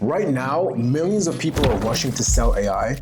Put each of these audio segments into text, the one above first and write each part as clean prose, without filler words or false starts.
Right now, millions of people are rushing to sell AI,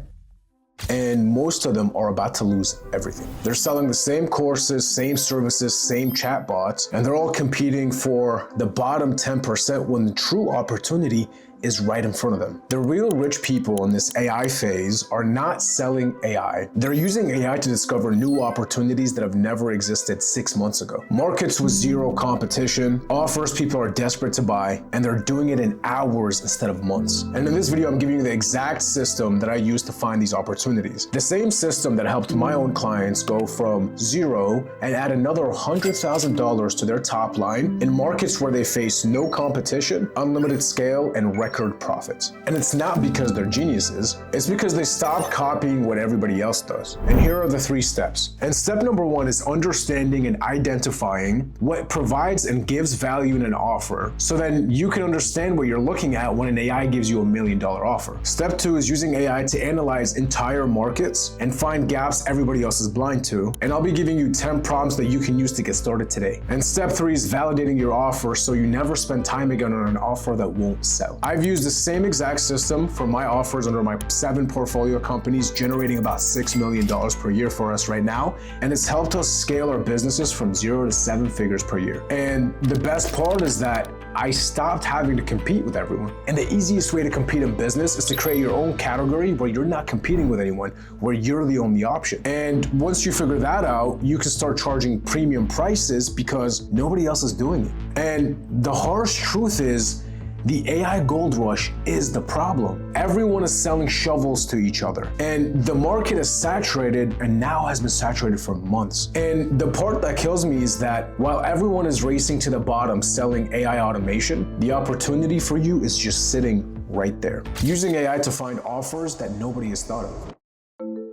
and most of them are about to lose everything. They're selling the same courses, same services, same chatbots, and they're all competing for the bottom 10% when the true opportunity is right in front of them. The real rich people in this AI phase are not selling AI. They're using AI to discover new opportunities that have never existed 6 months ago. Markets with zero competition, offers people are desperate to buy, and they're doing it in hours instead of months. And in this video, I'm giving you the exact system that I use to find these opportunities. The same system that helped my own clients go from zero and add another $100,000 to their top line in markets where they face no competition, unlimited scale, and record profits. And it's not because they're geniuses, it's because they stopped copying what everybody else does. And here are the 3 steps. And step number 1 is understanding and identifying what provides and gives value in an offer, so then you can understand what you're looking at when an AI gives you $1 million offer. Step 2 is using AI to analyze entire markets and find gaps everybody else is blind to. And I'll be giving you 10 prompts that you can use to get started today. And step 3 is validating your offer so you never spend time again on an offer that won't sell. I've used the same exact system for my offers under my 7 portfolio companies, generating about $6 million per year for us right now. And it's helped us scale our businesses from 0 to 7 figures per year. And the best part is that I stopped having to compete with everyone. And the easiest way to compete in business is to create your own category where you're not competing with anyone, where you're the only option. And once you figure that out, you can start charging premium prices because nobody else is doing it. And the harsh truth is, the AI gold rush is the problem. Everyone is selling shovels to each other, and the market is saturated and now has been saturated for months. And the part that kills me is that while everyone is racing to the bottom selling AI automation, the opportunity for you is just sitting right there, using AI to find offers that nobody has thought of.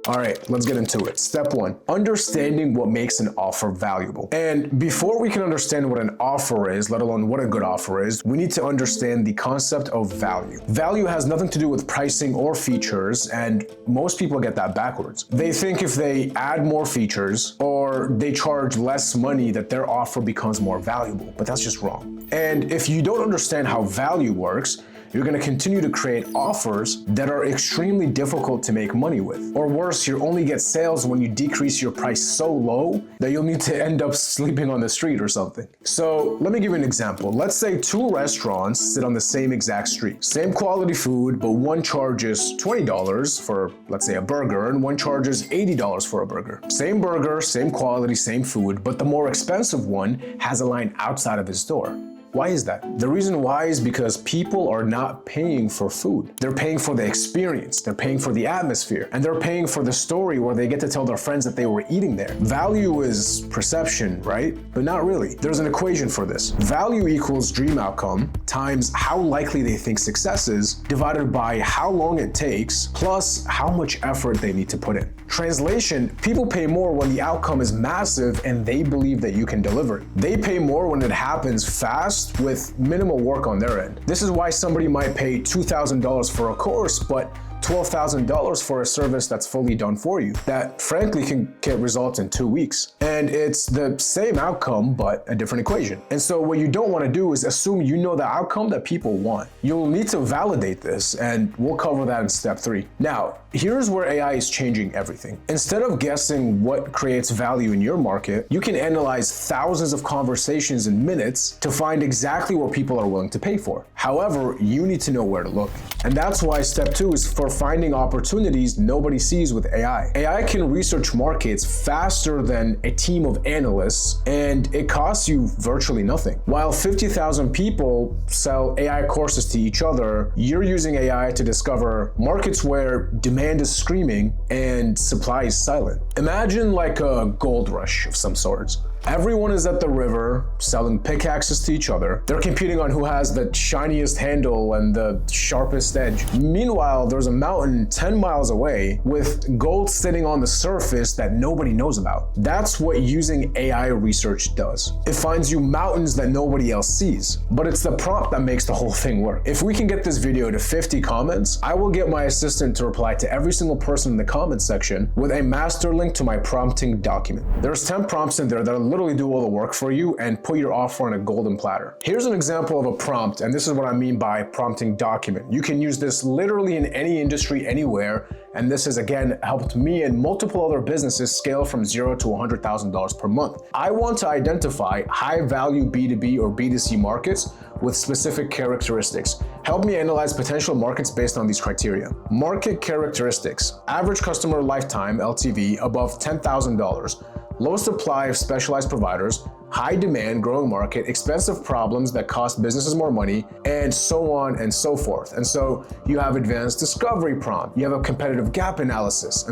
All right, let's get into it. Step 1, understanding what makes an offer valuable. And before we can understand what an offer is, let alone what a good offer is, we need to understand the concept of value. Value has nothing to do with pricing or features, and most people get that backwards. They think if they add more features or they charge less money that their offer becomes more valuable, but that's just wrong. And if you don't understand how value works, you're going to continue to create offers that are extremely difficult to make money with. Or worse, you only get sales when you decrease your price so low that you'll need to end up sleeping on the street or something. So let me give you an example. Let's say 2 restaurants sit on the same exact street. Same quality food, but one charges $20 for, let's say, a burger, and one charges $80 for a burger. Same burger, same quality, same food, but the more expensive one has a line outside of his door. Why is that? The reason why is because people are not paying for food. They're paying for the experience, they're paying for the atmosphere, and they're paying for the story where they get to tell their friends that they were eating there. Value is perception, right? But not really. There's an equation for this. Value equals dream outcome times how likely they think success is, divided by how long it takes, plus how much effort they need to put in. Translation, people pay more when the outcome is massive and they believe that you can deliver it. They pay more when it happens fast with minimal work on their end. This is why somebody might pay $2,000 for a course, but $12,000 for a service that's fully done for you, that frankly can get results in 2 weeks. And it's the same outcome, but a different equation. And so what you don't want to do is assume you know the outcome that people want. You'll need to validate this, and we'll cover that in step 3. Now, here's where AI is changing everything. Instead of guessing what creates value in your market, you can analyze thousands of conversations in minutes to find exactly what people are willing to pay for. However, you need to know where to look. And that's why step 2 is for finding opportunities nobody sees with AI. AI can research markets faster than a team of analysts, and it costs you virtually nothing. While 50,000 people sell AI courses to each other, you're using AI to discover markets where demand is screaming and supply is silent. Imagine like a gold rush of some sorts. Everyone is at the river selling pickaxes to each other. They're competing on who has the shiniest handle and the sharpest edge. Meanwhile, there's a mountain 10 miles away with gold sitting on the surface that nobody knows about. That's what using AI research does. It finds you mountains that nobody else sees, but it's the prompt that makes the whole thing work. If we can get this video to 50 comments, I will get my assistant to reply to every single person in the comment section with a master link to my prompting document. There's 10 prompts in there that are literally do all the work for you and put your offer on a golden platter. Here's an example of a prompt, and this is what I mean by prompting document. You can use this literally in any industry, anywhere, and this has again helped me and multiple other businesses scale from $0 to $100,000 per month. I want to identify high value B2B or B2C markets with specific characteristics. Help me analyze potential markets based on these criteria. Market characteristics: average customer lifetime LTV above $10,000, low supply of specialized providers, high demand, growing market, expensive problems that cost businesses more money, and so on and so forth. And so you have advanced discovery prompt, you have a competitive gap analysis,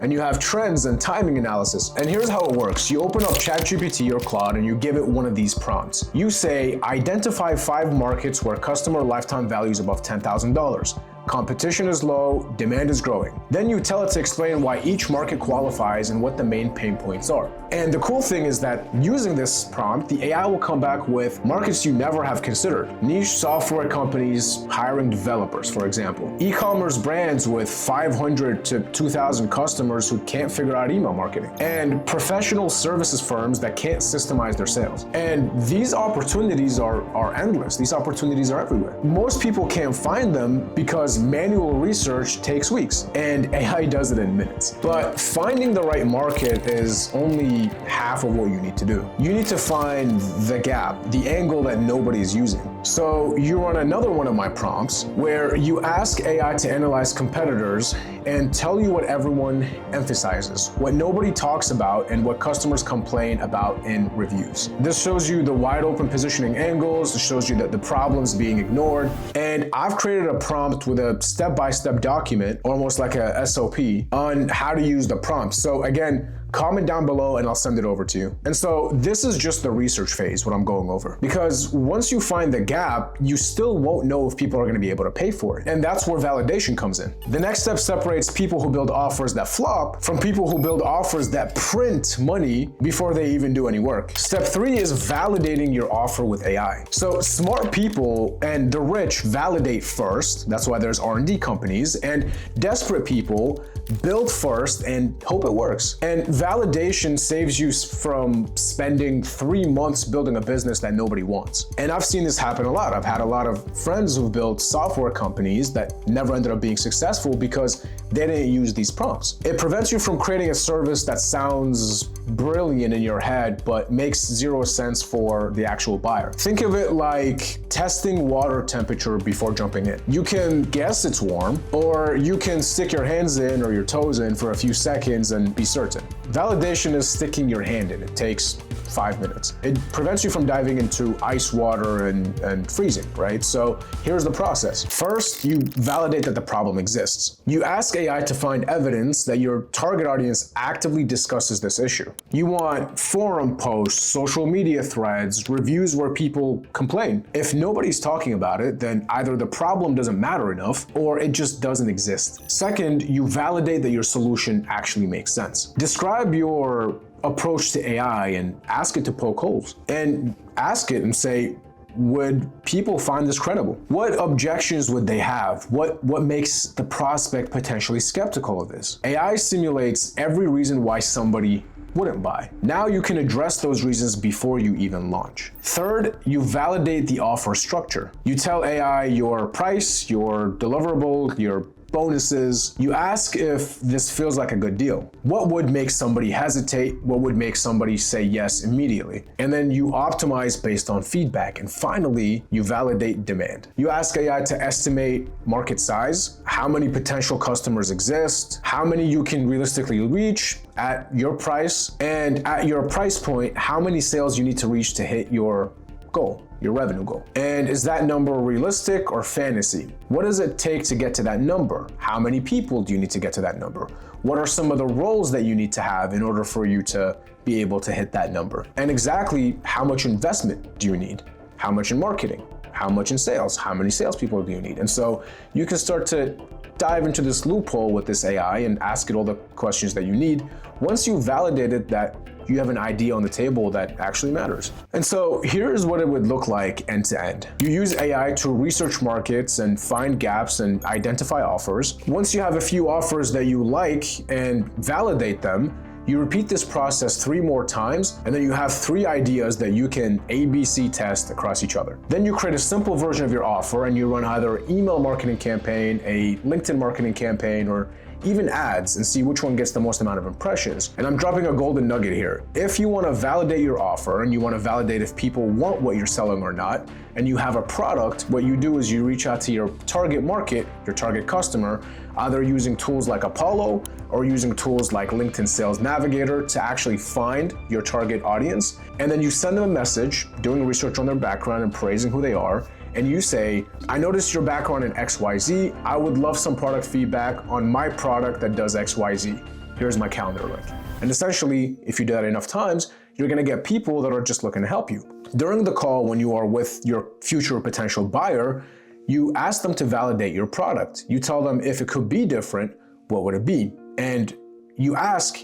and you have trends and timing analysis. And here's how it works. You open up ChatGPT or Claude and you give it one of these prompts. You say, identify 5 markets where customer lifetime value is above $10,000. Competition is low, demand is growing. Then you tell it to explain why each market qualifies and what the main pain points are. And the cool thing is that using this prompt, the AI will come back with markets you never have considered. Niche software companies hiring developers, for example. E-commerce brands with 500 to 2,000 customers who can't figure out email marketing. And professional services firms that can't systemize their sales. And these opportunities are endless. These opportunities are everywhere. Most people can't find them because manual research takes weeks and AI does it in minutes. But finding the right market is only half of what you need to do. You need to find the gap, the angle that nobody is using. So you run another one of my prompts where you ask AI to analyze competitors and tell you what everyone emphasizes, what nobody talks about, and what customers complain about in reviews. This shows you the wide open positioning angles, it shows you that the problem's being ignored, and I've created a prompt with a step-by-step document, almost like a SOP, on how to use the prompt. So again, comment down below and I'll send it over to you. And so this is just the research phase, what I'm going over. Because once you find the gap, you still won't know if people are gonna be able to pay for it. And that's where validation comes in. The next step separates people who build offers that flop from people who build offers that print money before they even do any work. Step 3 is validating your offer with AI. So smart people and the rich validate first, that's why there's R&D companies, and desperate people build first and hope it works. And validation saves you from spending 3 months building a business that nobody wants. And I've seen this happen a lot. I've had a lot of friends who've built software companies that never ended up being successful because they didn't use these prompts. It prevents you from creating a service that sounds brilliant in your head but makes 0 sense for the actual buyer. Think of it like testing water temperature before jumping in. You can guess it's warm, or you can stick your hands in or your toes in for a few seconds and be certain. Validation is sticking your hand in. It takes 5 minutes. It prevents you from diving into ice water and freezing, right? So here's the process. First, you validate that the problem exists. You ask AI to find evidence that your target audience actively discusses this issue. You want forum posts, social media threads, reviews where people complain. If nobody's talking about it, then either the problem doesn't matter enough or it just doesn't exist. Second, you validate that your solution actually makes sense. Describe your approach to AI and ask it to poke holes. And ask it and say, would people find this credible? What objections would they have? What makes the prospect potentially skeptical of this? AI simulates every reason why somebody wouldn't buy. Now you can address those reasons before you even launch. Third, you validate the offer structure. You tell AI your price, your deliverable, your bonuses. You ask if this feels like a good deal. What would make somebody hesitate? What would make somebody say yes immediately? And then you optimize based on feedback. And finally, you validate demand. You ask AI to estimate market size, how many potential customers exist, how many you can realistically reach at your price, and at your price point, how many sales you need to reach to hit your goal, your revenue goal. And is that number realistic or fantasy? What does it take to get to that number? How many people do you need to get to that number? What are some of the roles that you need to have in order for you to be able to hit that number? And exactly how much investment do you need? How much in marketing? How much in sales? How many salespeople do you need? And so you can start to dive into this loophole with this AI and ask it all the questions that you need. Once you've validated that you have an idea on the table that actually matters. And so here's what it would look like end to end. You use AI to research markets and find gaps and identify offers. Once you have a few offers that you like and validate them, You repeat this process 3 more times, and then you have 3 ideas that you can ABC test across each other. Then you create a simple version of your offer and you run either an email marketing campaign, a LinkedIn marketing campaign, or even ads and see which one gets the most amount of impressions. And I'm dropping a golden nugget here. If you want to validate your offer and you want to validate if people want what you're selling or not, and you have a product, what you do is you reach out to your target market, your target customer, either using tools like Apollo or using tools like LinkedIn Sales Navigator to actually find your target audience. And then you send them a message, doing research on their background and praising who they are. And you say, I noticed your background in XYZ. I would love some product feedback on my product that does XYZ. Here's my calendar link. And essentially, if you do that enough times, you're gonna get people that are just looking to help you. During the call, when you are with your future potential buyer, you ask them to validate your product. You tell them if it could be different, what would it be? And you ask,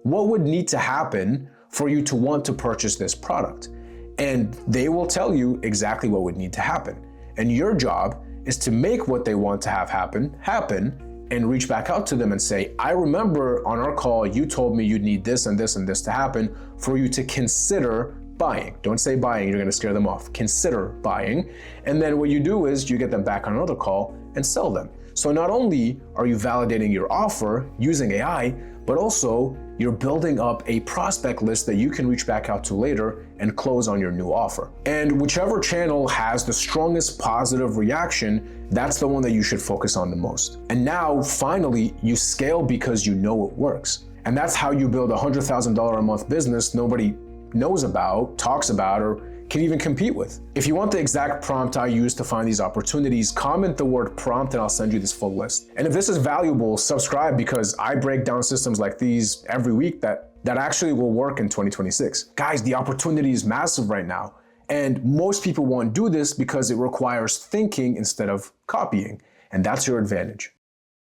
what would need to happen for you to want to purchase this product? And they will tell you exactly what would need to happen. And your job is to make what they want to have happen, and reach back out to them and say, I remember on our call, you told me you'd need this and this and this to happen for you to consider buying. Don't say buying, you're gonna scare them off. Consider buying. And then what you do is you get them back on another call and sell them. So not only are you validating your offer using AI, but also you're building up a prospect list that you can reach back out to later and close on your new offer. And whichever channel has the strongest positive reaction, that's the one that you should focus on the most. And now, finally, you scale because you know it works. And that's how you build a $100,000 a month business nobody knows about, talks about, or can even compete with. If you want the exact prompt I use to find these opportunities, comment the word prompt and I'll send you this full list. And if this is valuable, subscribe, because I break down systems like these every week that actually will work in 2026. Guys, the opportunity is massive right now. And most people won't do this because it requires thinking instead of copying. And that's your advantage.